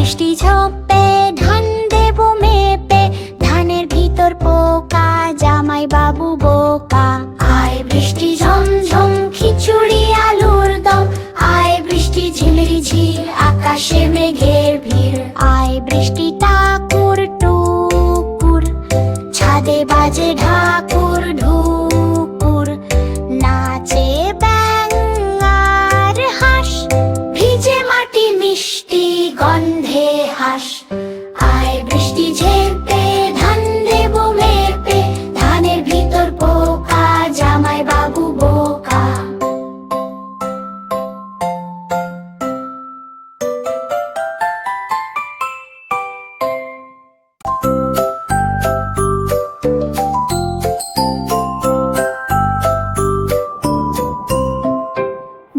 বৃষ্টি ঝোপে ধান দেব মেপে, ধানের ভিতর পোকা জামাই বাবু বোকা। আয় বৃষ্টি ঝমঝম খিচুড়ি আলুর দম, আয় বৃষ্টি ঝিমিরি ঝির আকাশে মেঘের ভিড়। আয় বৃষ্টি ঠাকুর টুকুর, ছাদে বাজে ঢাকুর ঢুকুর, নাচে ব্যাঙ আর হাঁস, ভিজে মাটি মিষ্টি গন্ধে হাঁস। আয় বৃষ্টি ঝেপে ধান দেব মেপে, ধানের ভিতর পোকা জামাই বাবু বোকা।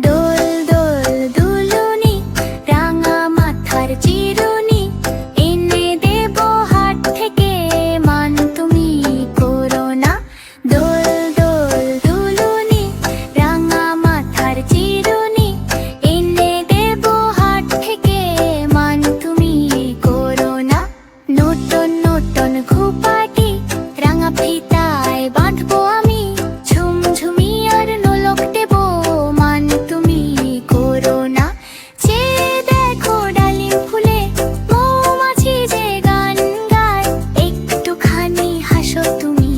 দোল দোল দুলুনি, রাঙা মাথার চিরুনি, এনে দেব হাট থেকে, মান তুমি করো না। দোল দোল দুলুনি, রাঙা মাথার চিরুনি, এনে দেব হাট থেকে, মান তুমি করো না। নতুন নতুন ঘুপাটি রাঙা ফিতায় বাঁধবো আমি, ঝুমঝুমি আর নোলক দেব, মান তুমি করো না। চেয়ে দেখো ডালিম ফুলে মৌমাছি যে গান গায়, একটুখানি হাসো তুমি,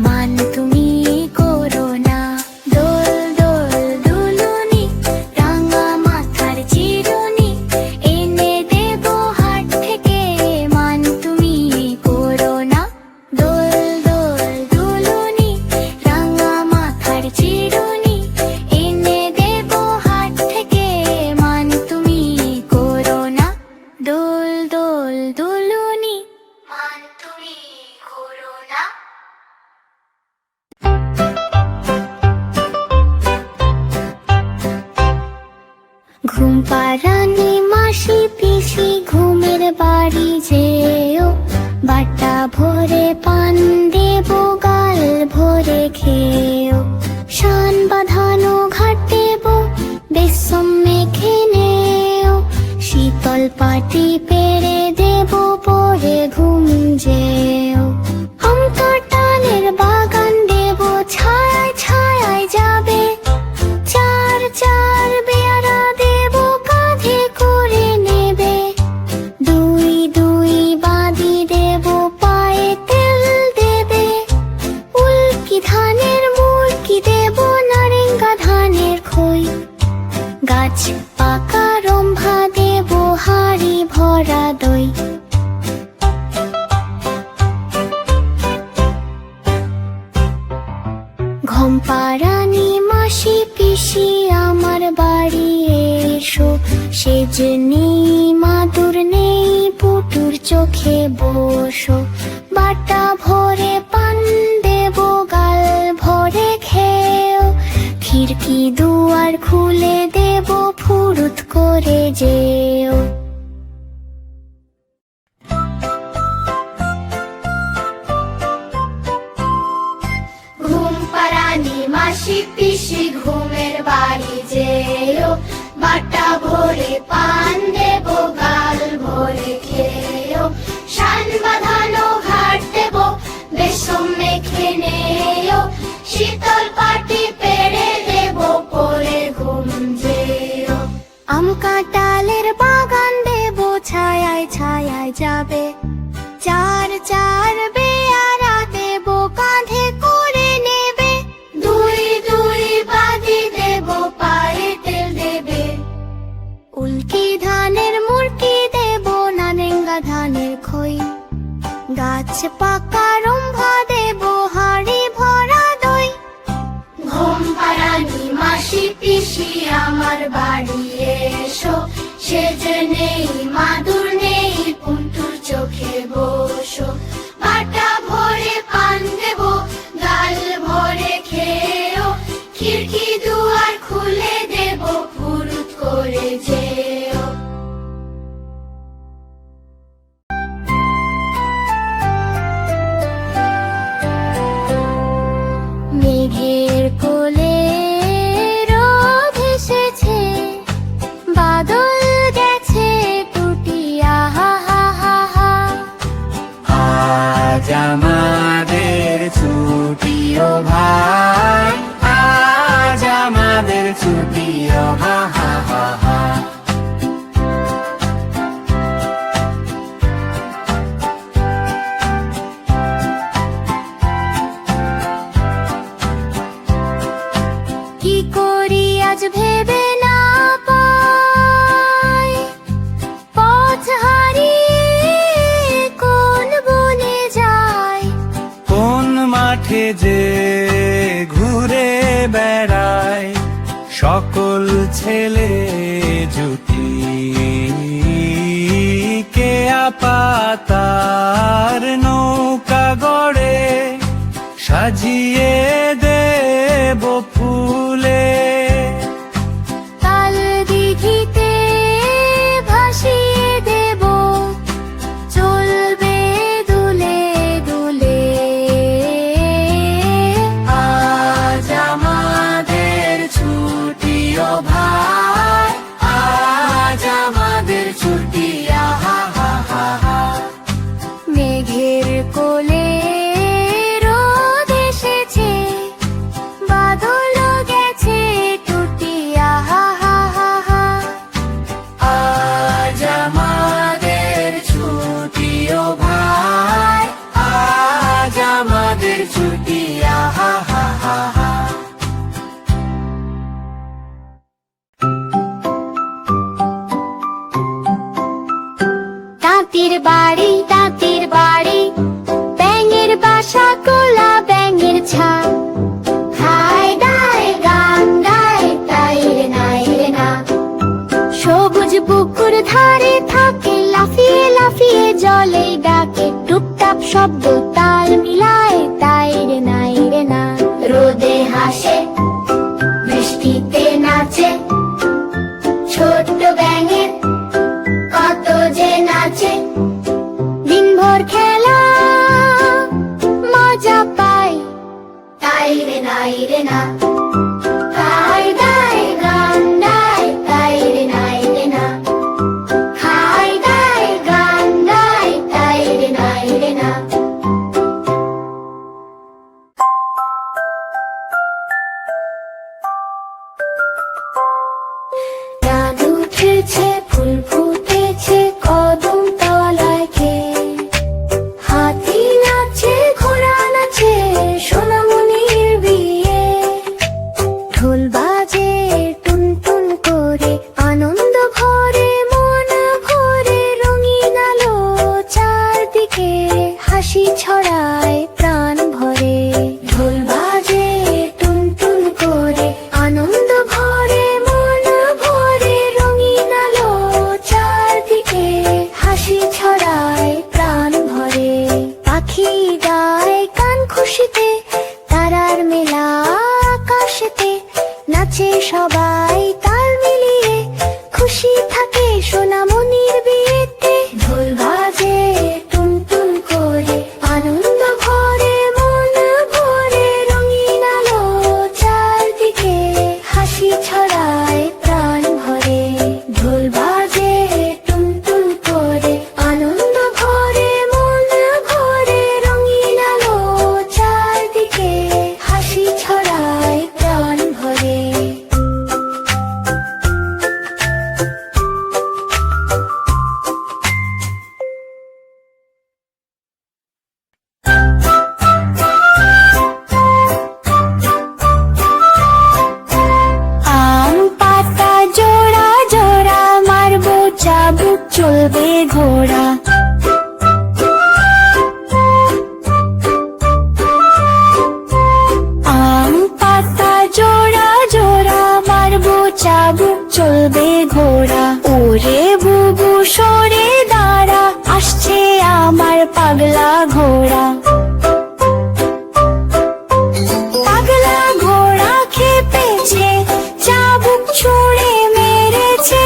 মান তুমি করো না। দোল দোল দুলুনি, রাঙা মাথার চিরুনি, এনে দেব হাট থেকে, মান তুমি করো না। দোল দোল দুলুনি, রাঙা মাথার চিরুনি, এনে দেব হাট থেকে, মান তুমি করো না। দোল দোল দুলুনি, মান তুমি করো না। ঘুম পাড়ানি মাসি পিসি ঘুমের বাড়ি যেও, বাটা ভরে পান দেব গাল ভরে খেও। শান বাঁধানো ঘাট দেব বেসম মেখে নেও, শীতল পাটি পেরে দেব পরে ঘুম যেও। আম কাঁঠালের বাগান দেব ছায়ায় ছায়ায় যাবে, চার চার বেয়ারা দেব কাঁধে করে নেবে। দুই দুই বাঁধি দেব পায়ে তেল দেবে, উল্কি ধানের মুরকি দেব নারেঙ্গা ধানের খই। গাছ পাকা রম্ভা দেব হাড়ি ভরা দই। ঘুম পাড়ানি মাসি পিসি আমার বাড়ি এসো, সেজ নেই মাদুর নেই পুটুর চোখে বসো। বাটা ভরে পান দেব গাল ভরে খেও, খিড়কি দুয়ার খুলে দেব ফুরুত করে যেও। ঘুম পাড়ানি মাসি পিসি ঘুমের বাড়ি যেও, বাটা ভরে পান দেব গাল ভরে খেও। শান বাঁধানো ঘাট দেব বেসম মেখে নেও, শীতল পাটি পেরে দেব পরে ঘুম যেও। আম কাঁঠালের বাগান দেব ছায়ায় ছায়ায় যাবে, চার চার বেয়ারা দেব কাঁধে করে নেবে। দুই দুই বাঁধি দেব পায়ে তেল দেবে, উল্কি ধানের মুরকি দেব নারেঙ্গা ধানের খই। গাছ পাকা রম্ভা দেব হাড়ি ভরা দই। ঘুম পাড়ানি মাসি পিসি আমার বাড়ি এসো, সেজ নেই মাদুর নেই পুন্টুর চোখে বসো। বাটা ভরে পান দেব গাল ভরে খেও, খিড়কি দুয়ার খুলে দেব ফুরুত করে যেও। মেঘের কোলে রোদ এসেছে, বাদল গেছে টুটি ছুটিও হা হা হা হা। কি করি আজ ভেবে না পাই, পথ হারিয়ে কোন বনে যাই। কোন মাঠে যে ঘুরে বেড়ায় সকল ছেলে জুটি, কে পাতার নৌকা গড়ে সাজিয়ে দেব ফুলে। তাল দিঘিতে ভাসিয়ে দেব, চলবে দুলে দুলে। আজ আমাদের ছুটিও ভাই, আজ আমাদের ছুটি আহা হা হা হা। মেঘের কোলে রোদ এসেছে, বাদল গেছে টুটি আহা হা হা হা। আজ আমাদের ছুটিও ভাই, আজ আমাদের ছুটি আহা হা হা হা। তাঁতির বাড়ি তাঁতির বাড়ি, ব্যাঙের বাসা কোলা ব্যাঙের ছা। খায় দায় গান গায় তাই রে নাই রে না। সবুজ পুকুর ধারে থাকে, লাফিয়ে লাফিয়ে জলে ডাকে। টুপটাপ শব্দ তাল মিলায় তাই রে নাই রে না। রোদে হাসে বৃষ্টিতে নাচে, ছোট্ট ব্যাঙের কত যে নাচে। দিনভর খেলা মজা পাই তাই রে নাই রে না। খায় দায় গান গায় তাই রে নাই রে না। খায় দায় গান গায় তাই রে নাই রে না। গান উঠেছে ফুল ফুটেছে কদম তলায় কে। হাতি নাচে ঘোড়া নাচে সোনামণির বিয়ে। ঢোল বাজে টুন টুন করে আনন্দ ভরে মন ভরে। রঙিন আলো চারদিকে হাসি ছড়ায় প্রাণ ভরে। ঢোল বাজে টুন টুন করে আনন্দ ভরে মন ভরে। রঙিন আলো চারদিকে হাসি ছড়ায় প্রাণ ভরে। পাখি গায় গান খুশিতে, তারার মেলা আকাশেতে। নাচে সবাই তাল মিলিয়ে, খুশি থাকে সোনামণির বিয়েতে। ঢোল বাজে টুন টুন করে আনন্দ ভরে মন ভরে। রঙিন আলো চারদিকে হাসি ছড়ায় প্রাণ ভরে। ঢোল বাজে টুন টুন করে আনন্দ ভরে মন ভরে। রঙিন আলো চারদিকে হাসি ছড়ায় প্রাণ ভরে। আম পাতা জোড়া জোড়া মারবো চাবুক চলবে ঘোড়া। আম পাতা জোড়া জোড়া মারবো চাবুক চলবে ঘোড়া। ওরে বুবু সরে দাঁড়া, আসছে আমার পাগলা ঘোড়া। পাগলা ঘোড়া খেপেছে, চাবুক ছুঁড়ে মেরেছে।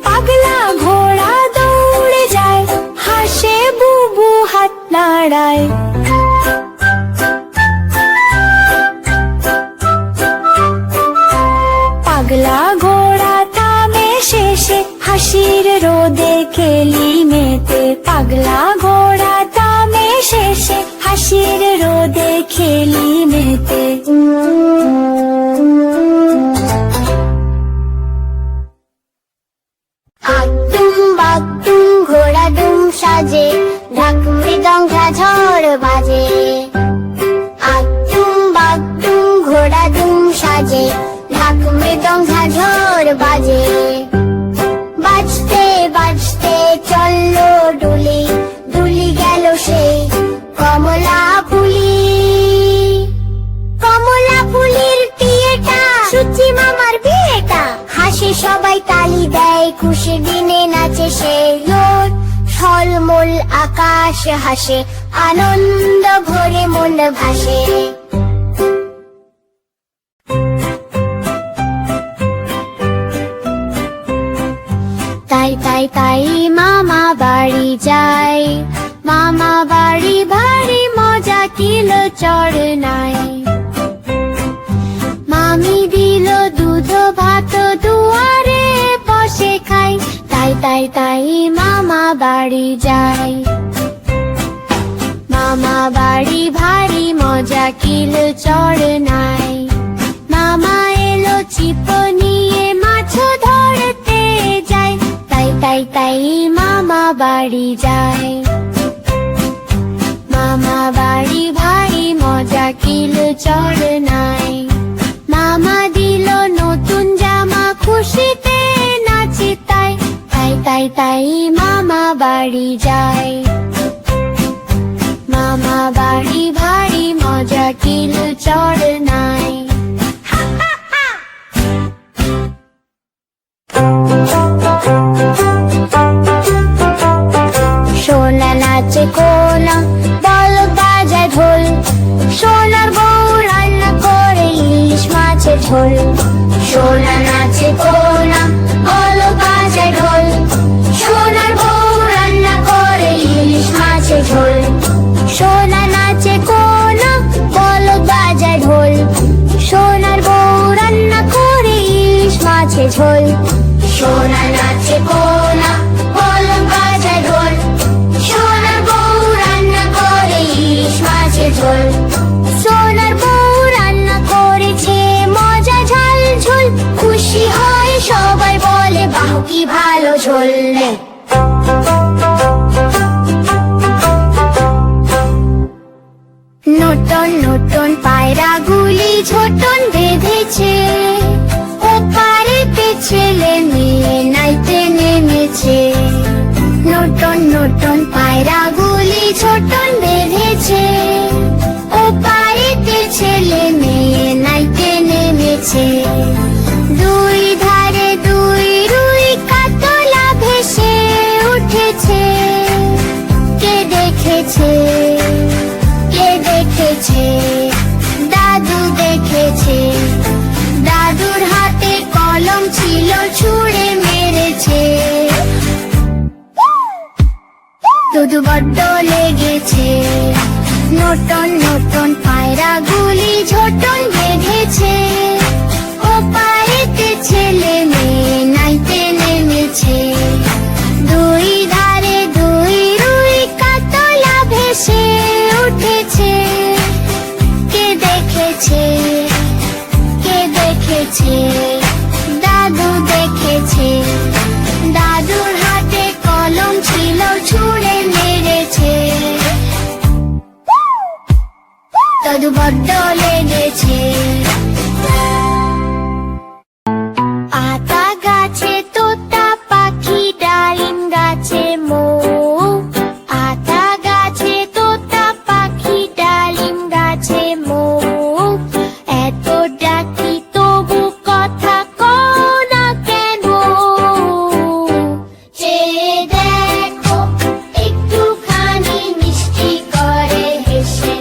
পাগলা ঘোড়া দৌড়ে যায়, হাসে বুবু হাত নাড়ায়। পাগলা ঘোড়া থামে শেষে, হাসির রোদে খেলি মেতে। পাগলা ঘোড়া থামে শেষে, হাসির রোদে খেলি মেতে। ডং ঝাঝর বাজে। বাজতে বাজতে চললো ডুলি, ডুলি গেল সেই কমলা ফুলি। কমলা ফুলির বিয়েটা সুচি মামার বিয়েটা, হাসে সবাই তালি দেয়, খুশির দিনে নাচে সে। রোদ ঝলমল আকাশ হাসে, আনন্দ ভরে মন ভাসে। তাই তাই তাই মামা বাড়ি যাই, মামা বাড়ি ভারী মজা কিলো চড় নাই। মামি দিল দুধ ভাত দুয়ারে বসে খাই, তাই তাই তাই মামা বাড়ি যাই। মামা বাড়ি ভারী মজা কিলো চড় নাই। মামা এলো ছিপ নিয়ে মাছ ধরতে যায়, তাই তাই তাই মামা বাড়ি যায়। মামা বাড়ি ভারী মজা কিলো চড় নাই। মামা দিল নতুন জামা খুশিতে নাচি তাই, তাই তাই তাই মামা বাড়ি যায়। মামা বাড়ি ভারী মজা কিলো চড় নাই। সোনা নাচে কোনা, বলদ বাজায় ঢোল, সোনার বউ রান্না করে ইলিশ মাছের ঝোল। সোনা নাচে কোনা, বলদ বাজায় ঢোল, সোনার বউ রান্না করে ইলিশ মাছের ঝোল। সোনা নাচে কোনা, বলদ বাজায় ঢোল, সোনার বউ রান্না করে ইলিশ মাছের ঝোল। সোনা নাচে কোনা, বলদ বাজায় ঢোল, সোনার বউ রান্না করে ইলিশ মাছের ঝোল। সোনার বউ রান্না করেছে মজা ঝাল ঝোল, খুশি হয় সবাই বলে বাহ কি ভালো ঝোল। নতুন নতুন পায়রা গুলি ঝোটন বেঁধেছে, ওপারেতে ছেলে মেয়ে নাইতে নেমেছে। নতুন নতুন পায়রা গুলি ঝোটন বেঁধেছে, ওপারেতে ছেলে মেয়ে নাইতে নেমেছে। দুই ধারে দুই রুই কাতলা ভেসে উঠেছে, কে দেখেছে কে দেখেছে, দাদু দেখেছে। দাদুর হাতে কলম ছিল ছুঁড়ে মেরেছে, দুধু বড্ড লেগেছে। নতুন নতুন পায়রা গুলি ঝোটন বেঁধেছে, ওপারেতে ছেলে মেয়ে নাইতে নেমেছে। দুই ধারে দুই রুই কাতলা ভেসে উঠেছে, কে দেখেছে কে দেখেছে, দাদু দেখেছে। দাদুর হাতে কলম ছিল ছুঁড়ে মেরেছে, দাদু বড্ড লেগেছে। আতা গাছে তোতা পাখি, ডালিম গাছে মৌ। আতা গাছে তোতা পাখি, ডালিম গাছে মৌ। এত ডাকি তবু কথা কও না কেন? চেয়ে দেখো একটুখানি মিষ্টি করে হেসে,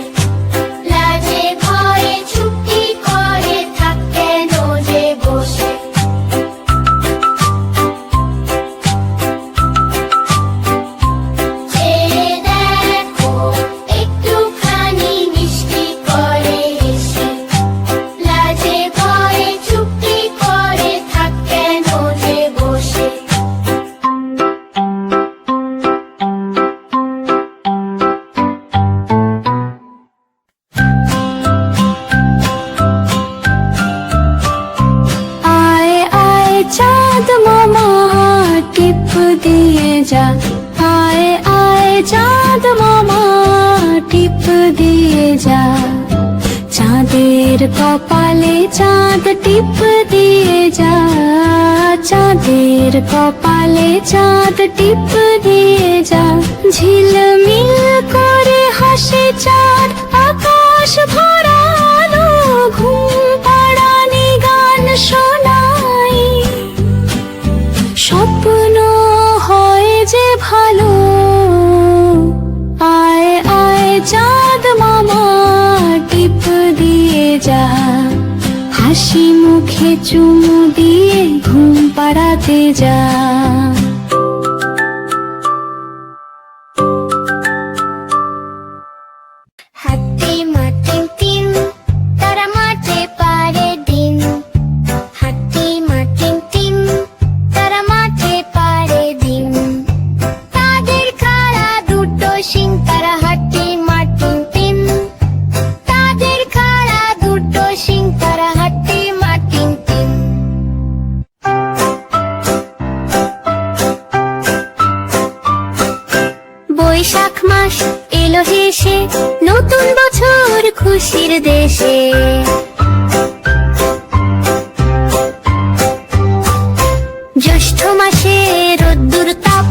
লাজে ভয়ে চুপটি করে থাক কেন যে বসে। চেয়ে দেখো একটুখানি মিষ্টি করে হেসে, লাজে ভয়ে চুপটি করে থাক কেন যে বসে। আয় আয় চাঁদ মামা টিপ দিয়ে যা, আয় আয় চাঁদ মামা টিপ দিয়ে যা। চাঁদের কপালে চাঁদ টিপ দিয়ে দিয়ে যা, চাঁদের কপালে চাঁদ টিপ দিয়ে যা, ঝিলমিল করে হাসে চাঁদ আকাশ ভরালো, ঘুম পাড়ানি গান শোনাই, স্বপ্ন হয় যে ভালো। আয় আয় চাঁদ মামা টিপ দিয়ে যা, হাসি মুখে চুমু দিয়ে ঘুম পাড়াতে যা। হাতে মাঠে তিন, তারা মাঠে পারে দিন। হাতে মাঠে তিন, তারা মাঠে পারে দিন। তাদের খাড়া দুটো শিং, তারা হাতে মাঠে তিন। তাদের খাড়া দুটো শিং, তারা হাতে মাঠে তিন। বৈশাখ মাস এলো হেসে, নতুন বছর খুশির দেশে। জ্যৈষ্ঠ মাসে রোদ্দুর তাপ,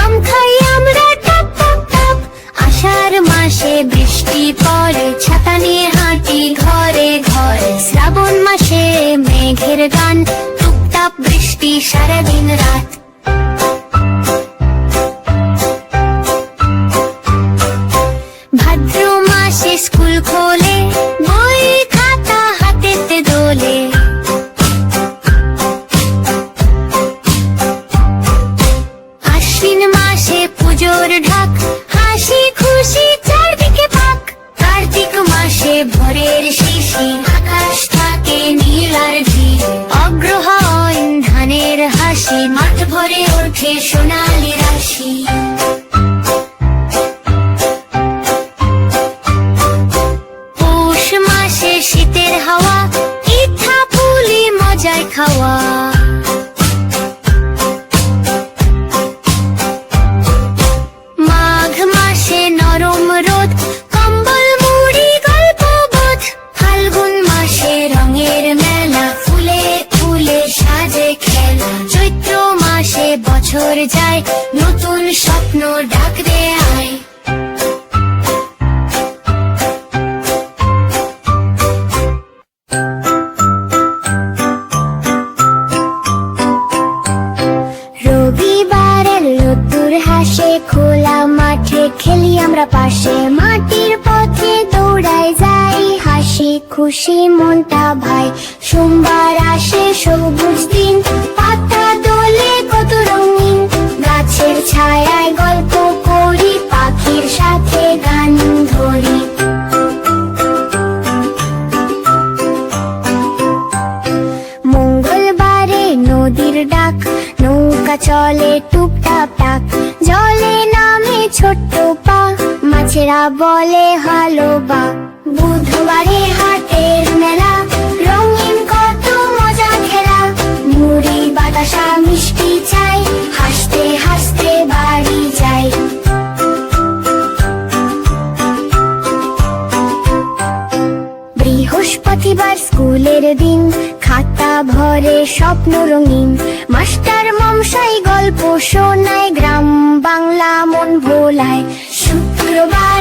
আম খাই আমরা টাপ টাপ টাপ। আষাঢ় মাসে বৃষ্টি পড়ে, ছাতা নিয়ে হাঁটি ঘরে ঘরে। শ্রাবণ মাসে মেঘের গান, টুপটাপ বৃষ্টি সারাদিন রাত। ভাদ্র মাসে স্কুল খোলে, বই খাতা হাতেতে দোলে। আশ্বিন মাসে পুজোর ঢাক, হাসি খুশি চারদিকে পাক। কার্তিক মাসে ভোরের শিশি, আকাশ থাকে নীল আর ঝিল। অগ্রহায়ণ ধানের হাসি, মাঠ ভরে ওঠে সোনালি রাশি। পৌষ মাসে শীতের হাওয়া, পিঠা পুলি মজায় খাওয়া। মাঘ মাসে নরম রোদ, কম্বল মুড়ি গল্প বোধ। ফাল্গুন মাসে রঙের মেলা, ফুলে ফুলে সাজে খেলা। চৈত্র মাসে বছর যায়, নতুন স্বপ্ন ডাক দে আয়। রবিবারের রোদ্দুর হাসে, খোলা মাঠে খেলি আমরা পাশে। মাটির পথে দৌড়াই যাই, হাসি খুশি মনটা ভাই। সোমবার আসে সবুজ দিন, পাতা দোলে কত রঙিন। গাছের ছায়ায় গল্প করি, পাখির সাথে গান ধরি। মঙ্গলবারে নদীর ডাক, নৌকা চলে টুপটাপ টাক। জলে নামে ছোট্ট পা, মাছেরা বলে হালো বা। বুধবারে হাটের মেলা, রঙিন কত মজা খেলা। মুড়ি বাতাসা মিষ্টি চাই, হাসতে হাসতে বাড়ি যাই। বৃহস্পতিবার স্কুলের দিন, খাতা ভরে স্বপ্ন রঙিন। মাস্টার মশাই গল্প শোনায়, গ্রাম বাংলা মন ভোলায়। শুক্রবার